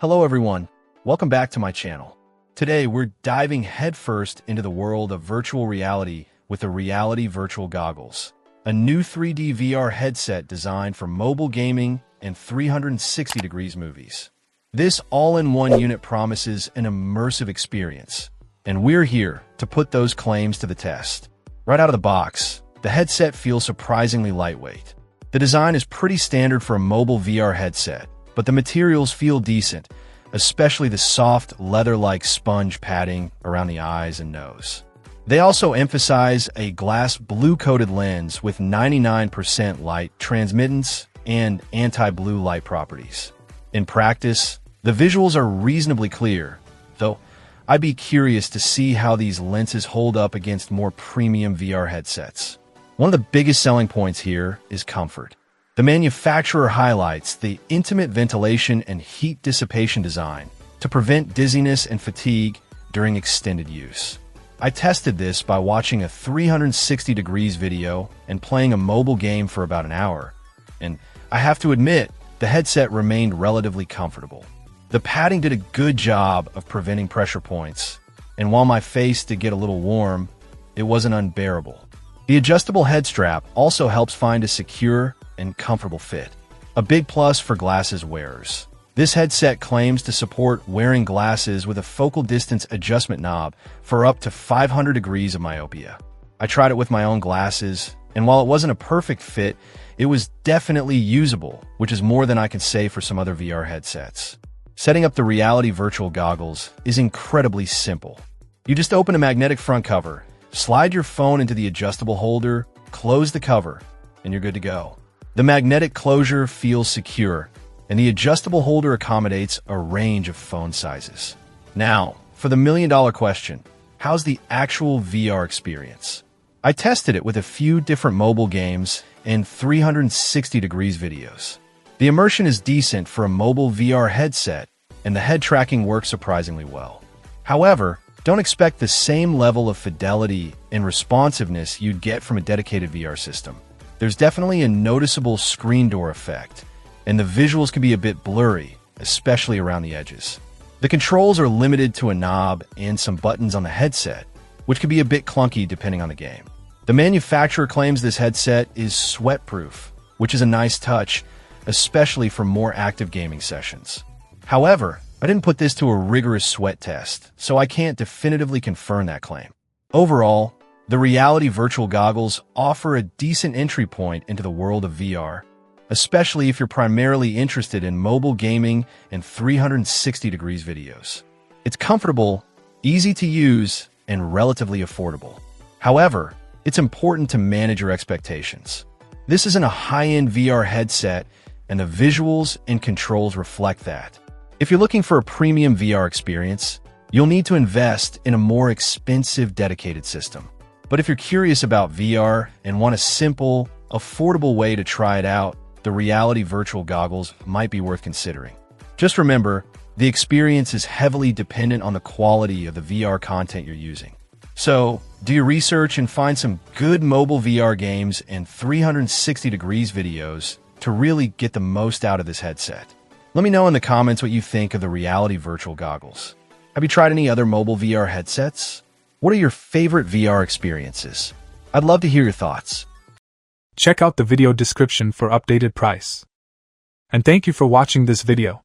Hello everyone, welcome back to my channel. Today we're diving headfirst into the world of virtual reality with the Reality Virtual Goggles, a new 3D VR headset designed for mobile gaming and 360 degrees movies. This all-in-one unit promises an immersive experience, and we're here to put those claims to the test. Right out of the box, the headset feels surprisingly lightweight. The design is pretty standard for a mobile VR headset, but the materials feel decent, especially the soft, leather-like sponge padding around the eyes and nose. They also emphasize a glass blue-coated lens with 99% light transmittance and anti-blue light properties. In practice, the visuals are reasonably clear, though I'd be curious to see how these lenses hold up against more premium VR headsets. One of the biggest selling points here is comfort. The manufacturer highlights the intimate ventilation and heat dissipation design to prevent dizziness and fatigue during extended use. I tested this by watching a 360 degrees video and playing a mobile game for about an hour, and I have to admit, the headset remained relatively comfortable. The padding did a good job of preventing pressure points, and while my face did get a little warm, it wasn't unbearable. The adjustable head strap also helps find a secure and comfortable fit, a big plus for glasses wearers. This headset claims to support wearing glasses with a focal distance adjustment knob for up to 500 degrees of myopia. I tried it with my own glasses, and while it wasn't a perfect fit, it was definitely usable, which is more than I can say for some other VR headsets. Setting up the Reality Virtual Goggles is incredibly simple. You just open a magnetic front cover, slide your phone into the adjustable holder, close the cover, and you're good to go. The magnetic closure feels secure, and the adjustable holder accommodates a range of phone sizes. Now, for the million-dollar question, how's the actual VR experience? I tested it with a few different mobile games and 360 degrees videos. The immersion is decent for a mobile VR headset, and the head tracking works surprisingly well. However, don't expect the same level of fidelity and responsiveness you'd get from a dedicated VR system. There's definitely a noticeable screen door effect, and the visuals can be a bit blurry, especially around the edges. The controls are limited to a knob and some buttons on the headset, which can be a bit clunky depending on the game. The manufacturer claims this headset is sweat-proof, which is a nice touch, especially for more active gaming sessions. However, I didn't put this to a rigorous sweat test, so I can't definitively confirm that claim. Overall, the Reality Virtual Goggles offer a decent entry point into the world of VR, especially if you're primarily interested in mobile gaming and 360 degrees videos. It's comfortable, easy to use, and relatively affordable. However, it's important to manage your expectations. This isn't a high-end VR headset, and the visuals and controls reflect that. If you're looking for a premium VR experience, you'll need to invest in a more expensive dedicated system. But if you're curious about VR and want a simple, affordable way to try it out, the Reality Virtual Goggles might be worth considering. Just remember, the experience is heavily dependent on the quality of the VR content you're using. So, do your research and find some good mobile VR games and 360 degrees videos to really get the most out of this headset. Let me know in the comments what you think of the Reality Virtual Goggles. Have you tried any other mobile VR headsets? What are your favorite VR experiences? I'd love to hear your thoughts. Check out the video description for updated price. And thank you for watching this video.